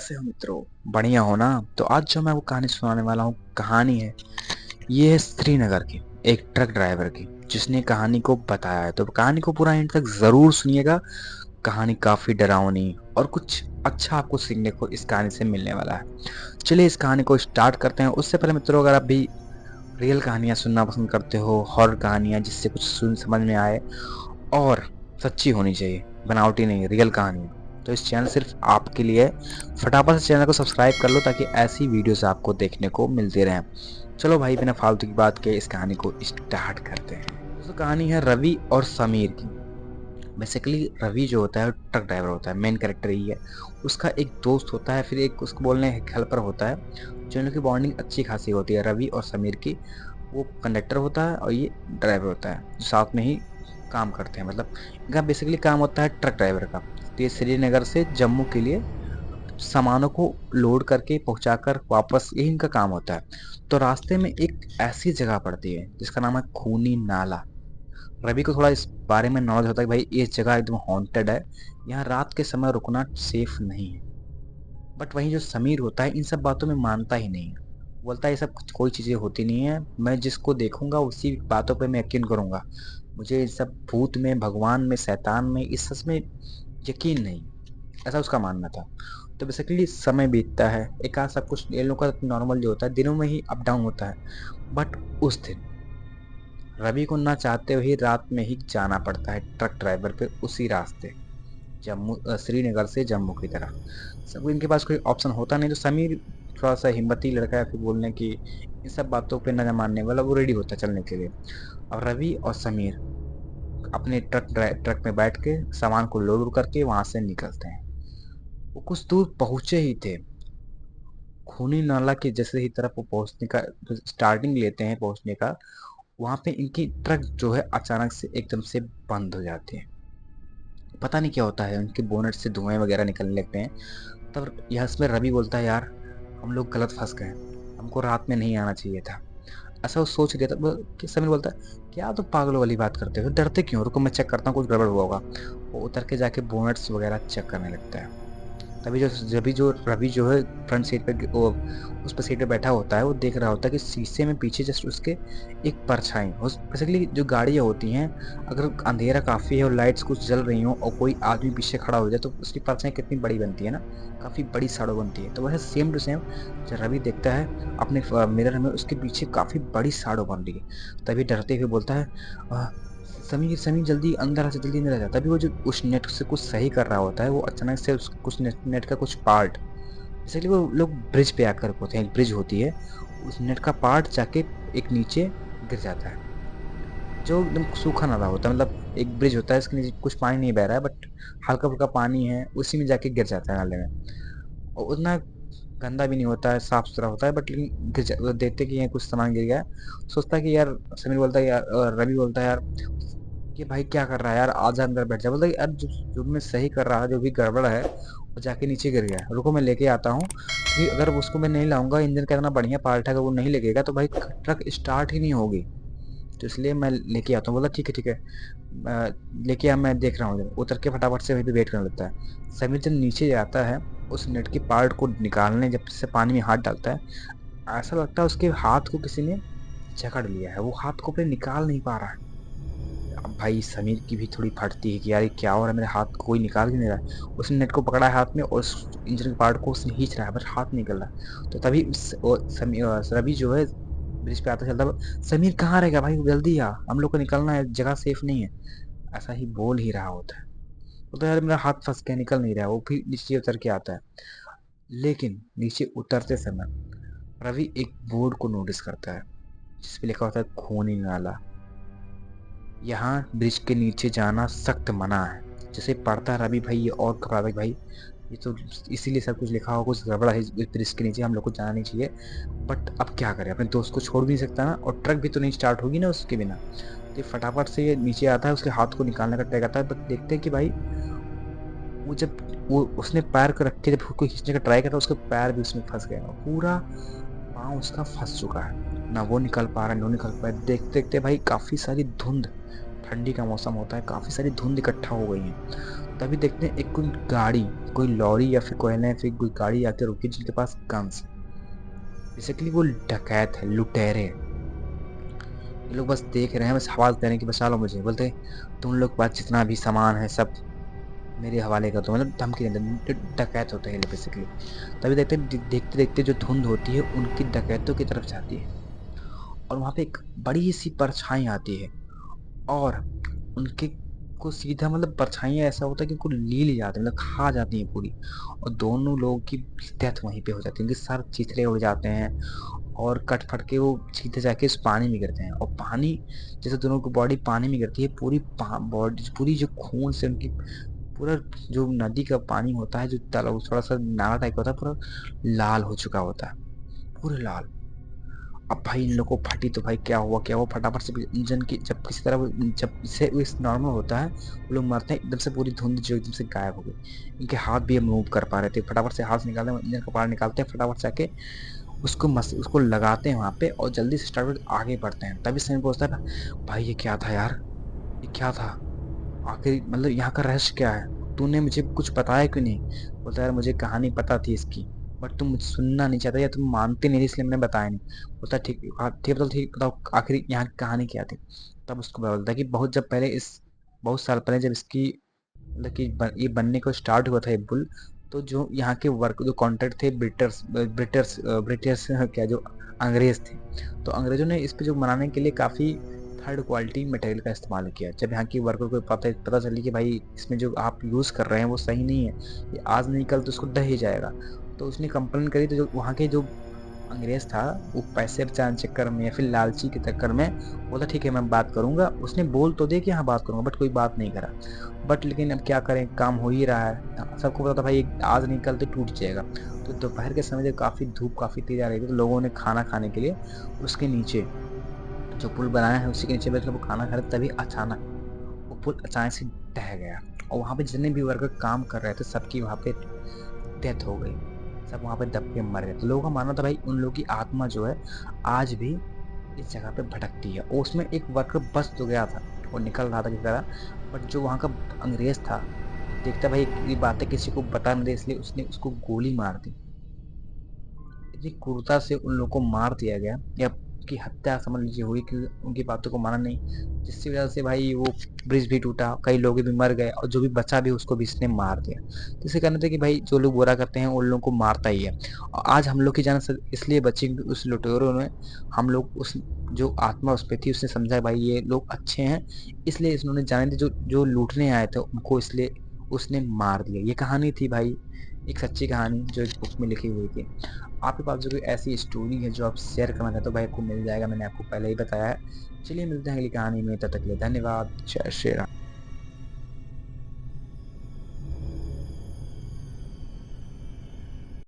कैसे हो मित्रों? बढ़िया हो ना? तो आज जो मैं वो कहानी सुनाने वाला हूँ, कहानी है ये है श्रीनगर की एक ट्रक ड्राइवर की, जिसने कहानी को बताया है। तो कहानी को पूरा एंड तक जरूर सुनिएगा। कहानी काफी डरावनी और कुछ अच्छा आपको सीखने को इस कहानी से मिलने वाला है। चलिए इस कहानी को स्टार्ट करते हैं। उससे पहले मित्रों, अगर आप भी रियल कहानियां सुनना पसंद करते हो, हॉरर कहानियां जिससे कुछ सुन समझ में आए और सच्ची होनी चाहिए, बनावटी नहीं, रियल कहानी, तो इस चैनल सिर्फ आपके लिए है। फटाफट से चैनल को सब्सक्राइब कर लो ताकि ऐसी वीडियोस आपको देखने को मिलती रहें। चलो भाई, बिना फालतू की बात के इस कहानी को स्टार्ट करते हैं। दोस्तों, कहानी है रवि और समीर की। बेसिकली रवि जो होता है ट्रक ड्राइवर होता है, मेन कैरेक्टर ही है। उसका एक दोस्त होता है, फिर एक उसको बोलने हेल्पर होता है। जो इनकी बॉन्डिंग अच्छी खासी होती है रवि और समीर की। वो कंडक्टर होता है और ये ड्राइवर होता है, जो साथ में ही काम करते हैं। मतलब इनका बेसिकली काम होता है ट्रक ड्राइवर का। तो ये श्रीनगर से जम्मू के लिए सामानों को लोड करके पहुंचाकर वापस, यही इनका काम होता है। तो रास्ते में एक ऐसी जगह पड़ती है जिसका नाम है खूनी नाला। रवि को थोड़ा इस बारे में नॉलेज होता है कि भाई ये जगह एकदम हॉन्टेड है, यहाँ रात के समय रुकना सेफ नहीं है। बट वहीं जो समीर होता है इन सब बातों में मानता ही नहीं है। बोलता है ये सब कोई चीजें होती नहीं है, मैं जिसको देखूंगा उसी बातों पे मैं यकीन करूंगा। मुझे इस सब भूत में, भगवान में, शैतान में, इस सब में यकीन नहीं। ऐसा उसका मानना था। तो बेसिकली समय बीतता है, एक आध सब कुछ इन लोगों का नॉर्मल जो होता है दिनों में ही अप डाउन होता है। बट उस दिन रवि को ना चाहते हुए ही रात में ही जाना पड़ता है ट्रक ड्राइवर पे उसी रास्ते, जम्मू श्रीनगर से जम्मू की तरफ। सब इनके पास कोई ऑप्शन होता नहीं, तो समीर थोड़ा सा हिम्मती लड़का है, फिर बोलने की इन सब बातों पे न मानने वाला, वो रेडी होता है चलने के लिए। और रवि और समीर अपने ट्रक में बैठ के सामान को लोड करके वहां से निकलते हैं। वो कुछ दूर पहुंचे ही थे, खूनी नाला के जैसे ही तरफ वो पहुंचने का स्टार्टिंग लेते हैं पहुंचने का, वहां पे इनकी ट्रक जो है अचानक से एकदम से बंद हो जाती है। पता नहीं क्या होता है, उनके बोनट से धुएं वगैरह निकलने लगते हैं। तब यह इसमें रवि बोलता है, यार हम लोग गलत फंस गए, हमको रात में नहीं आना चाहिए था। ऐसा वो सोच लिया था। कि समीर बोलता है, क्या तुम पागलों वाली बात करते हो, डरते क्यों, रुको मैं चेक करता हूँ कुछ गड़बड़ हुआ होगा। वो उतर के जाके बोनट्स वगैरह चेक करने लगता है। जब जो रवि जो है फ्रंट सीट पे वो उस पर सीट पे बैठा होता है, वो देख रहा होता है कि शीशे में पीछे जस्ट उसके एक परछाई, उस बेसिकली जो गाड़ियाँ होती हैं, अगर अंधेरा काफ़ी है और लाइट्स कुछ जल रही हों और कोई आदमी पीछे खड़ा हो जाए तो उसकी परछाई कितनी बड़ी बनती है ना, काफ़ी बड़ी शैडो बनती है। तो वैसे सेम टू सेम जब रवि देखता है अपने मिरर में, उसके पीछे काफ़ी बड़ी शैडो बन रही है। तभी डरते हुए बोलता है, "आ, समीर समीर जल्दी अंदर आ जा, जल्दी अंदर आ जा।" तभी वो जो उस नेट से कुछ सही कर रहा होता है, वो अचानक से उस कुछ नेट का कुछ पार्ट, बेसिकली वो लोग ब्रिज पे आकर होते हैं, एक ब्रिज होती है, उस नेट का पार्ट जाके एक नीचे गिर जाता है। जो एकदम सूखा नाला होता है, मतलब एक ब्रिज होता है, इसके नीचे कुछ पानी नहीं बह रहा है, बट हल्का फुल्का पानी है, उसी में जाके गिर जाता है नाले में। और उतना गंदा भी नहीं होता है, साफ सुथरा होता है, बट लेकिन वो देखते कि यहाँ कुछ सामान गिर गया है। सोचता है कि यार, समीर बोलता है यार, रवि बोलता है यार कि भाई क्या कर रहा है यार, आजा अंदर बैठ जा। बोलता है यार, जो मैं सही कर रहा है, जो भी गड़बड़ है वो जाके नीचे गिर गया है, रुको मैं लेके आता हूँ। क्योंकि अगर उसको मैं नहीं लाऊंगा, इंजन का इतना बढ़िया पार्ट है, अगर वो नहीं लगेगा तो भाई ट्रक स्टार्ट ही नहीं होगी। तो इसलिए मैं लेके आता हूँ। बोला ठीक है ठीक है, लेके आ, मैं देख रहा हूँ। उतर के फटाफट से वहीं पे वेट करने लगता है। समीर जब नीचे जाता है उस नेट की पार्ट को निकालने, जब से पानी में हाथ डालता है, ऐसा लगता है उसके हाथ को किसी ने जकड़ लिया है, वो हाथ को अपने निकाल नहीं पा रहा है। अब भाई समीर की भी थोड़ी फटती है कि यार ये क्या हो रहा है, मेरे हाथ को कोई निकाल क्यों नहीं रहा है। उसने नेट को पकड़ा है हाथ में और उस इंजन के पार्ट को उसने खींच रहा है, बट हाथ नहीं निकल रहा है। तो तभी रवि जो है ब्रिज पे आता चलता, समीर कहाँ रहेगा भाई, जल्दी आ, हम लोग को निकलना है, जगह सेफ नहीं है। ऐसा ही बोल ही रहा होता है। तो यार मेरा हाथ फंस गया, निकल नहीं रहा है। वो फिर नीचे उतर के आता है। लेकिन नीचे उतरते समय रवि एक बोर्ड को नोटिस करता है जिसपे लिखा होता है खूनी नाला। यहाँ ब्रिज के नीचे जाना सख्त मना है। जैसे पढ़ता रवि भाई ये और घबराता है, भाई ये तो इसीलिए सब कुछ लिखा हुआ, कुछ गड़बड़ है इस ब्रिज के नीचे, हम लोग को जाना नहीं चाहिए। बट अब क्या करें, अपने दोस्त को छोड़ भी नहीं सकता ना, और ट्रक भी तो नहीं स्टार्ट होगी ना उसके बिना। तो ये फटाफट से ये नीचे आता है, उसके हाथ को निकालने का ट्राई करता है, बट देखते हैं कि भाई वो जब वो उसने पैर को रख के जब खुद को खींचने का ट्राई करा, उसका पैर भी उसमें फंस गया और पूरा पाँव उसका फंस चुका है। ना वो निकल पा रहा है, ना वो निकल पा रहा है। देखते देखते भाई काफी सारी धुंध ठंडी का मौसम होता है, काफ़ी सारी धुंध इकट्ठा हो गई है। तभी देखते हैं एक कोई गाड़ी, कोई लॉरी या फिर कोई ना फिर कोई गाड़ी आके रुकी जिनके पास गन्स है। बेसिकली वो डकैत है, लुटेरे हैं। ये लोग बस देख रहे हैं, बस आवाज़ दे रहे हैं कि बचा लो मुझे। बोलते तुम लोग के पास जितना भी सामान है सब मेरे हवाले कर दो, मतलब धमकी देते हैं। डकैत होते हैं ये बेसिकली। तभी देखते देखते जो धुंध होती है उनकी डकैतों की तरफ जाती है और वहाँ पे एक बड़ी सी परछाई आती है और उनके को सीधा मतलब परछाइयाँ ऐसा होता है कि उनको ले जाते हैं, मतलब खा जाती हैं पूरी और दोनों लोगों की डेथ वहीं पे हो जाती है। उनके सर चिथड़े उड़ जाते हैं और कट फट के वो सीधे जाके उस पानी में गिरते हैं और पानी जैसे दोनों की बॉडी पानी में गिरती है, पूरी बॉडी पूरी जो खून से उनकी पूरा जो नदी का पानी होता है, जो तालाब थोड़ा सा नाला टाइप का होता है, पूरा लाल हो चुका होता है, पूरे लाल। अब भाई इन लोगों को फटी तो भाई क्या हुआ फटाफट से इंजन की जब किसी तरह जब से इस नॉर्मल होता है वो लोग मरते हैं एकदम से, पूरी धुंध जो एकदम से गायब हो गई। इनके हाथ भी मूव कर पा रहे थे, फटाफट से हाथ से निकालते हैं, इंजन का पार्ट निकालते हैं, फटाफट से आके उसको लगाते हैं वहाँ पे और जल्दी से स्टार्ट आगे बढ़ते हैं। तभी सनी पूछता है भाई ये क्या था यार, ये क्या था, आखिर मतलब यहाँ का रहस्य क्या है, तूने मुझे कुछ बताया क्यों नहीं। बोलता है यार मुझे कहानी पता थी इसकी, बट तुम मुझे सुनना नहीं चाहते या तुम मानते नहीं थे, इसलिए मैंने बताया नहीं। बोलता है ठीक, हाँ ठीक, बताओ ठीक, बताओ आखिर यहाँ की कहानी क्या थी। तब उसको बोलता है कि बहुत साल पहले जब इसकी मतलब कि ये बनने को स्टार्ट हुआ था ये पुल, तो जो यहाँ के वर्क जो कॉन्ट्रैक्ट थे ब्रिटिश ब्रिटिश ब्रिटिश क्या जो अंग्रेज थे, तो अंग्रेजों ने इस पे जो बनाने के लिए काफ़ी थर्ड क्वालिटी मटेरियल का इस्तेमाल किया। जब यहाँ की वर्कर को पता चली कि भाई इसमें जो आप यूज़ कर रहे हैं वो सही नहीं है, ये आज नहीं कल तो इसको ढह ही जाएगा, तो उसने कंप्लेन करी। तो जो वहाँ के जो अंग्रेज था वो पैसे बचाने के चक्कर में या फिर लालची के चक्कर में बोला ठीक है मैं बात करूंगा। उसने बोल तो दिया कि हाँ बात करूंगा, बट कोई बात नहीं करा। बट लेकिन अब क्या करें, काम हो ही रहा है, सबको पता था भाई आज नहीं कल तो टूट जाएगा। तो दोपहर के समय जब काफ़ी धूप काफ़ी तेज आ रही थी तो लोगों ने खाना खाने के लिए उसके नीचे जो पुल बनाया है उसी के नीचे बैठ कर वो खाना खा रहे, तभी अचानक वो पुल अचानक से ढह गया और वहाँ पे जितने भी वर्कर काम कर रहे थे सबकी वहाँ पे डेथ हो गई, सब वहाँ पे दब के मर गए। तो लोगों का मानना था भाई उन लोगों की आत्मा जो है आज भी इस जगह पे भटकती है। और उसमें एक वर्कर बच तो गया था, वो निकल रहा था किसी तरह, बट जो वहाँ का अंग्रेज था देखता भाई ये बातें किसी को बता नहीं दे, इसलिए उसने उसको गोली मार दी। इतनी क्रूरता से उन लोगों को मार दिया गया या उनकी हत्या समझ लीजिए हुई कि उनकी बातों को माना नहीं, जिसकी वजह से भाई वो ब्रिज भी टूटा, कई लोग भी मर गए और जो भी बचा भी उसको भी इसने मार दिया। तो इसे कहना था कि भाई जो लोग बुरा करते हैं उन लोगों को मारता ही है। और आज हम लोग की जान इसलिए बची क्योंकि उस लुटेरों ने हम लोग उस जो आत्मा उस पे थी उसने समझा भाई ये लोग अच्छे हैं, इसलिए उन्होंने जाने थे जो जो लूटने आए थे उनको, इसलिए उसने मार दिया। ये कहानी थी भाई, एक सच्ची कहानी जो एक बुक में लिखी हुई थी। आपके पास जो कोई ऐसी स्टोरी है जो आप शेयर करना चाहते हो भाई आपको मिल जाएगा, मैंने आपको पहले ही बताया है। चलिए मिलते हैं अगली कहानी में, तब तक के लिए धन्यवाद। जय श्री राम।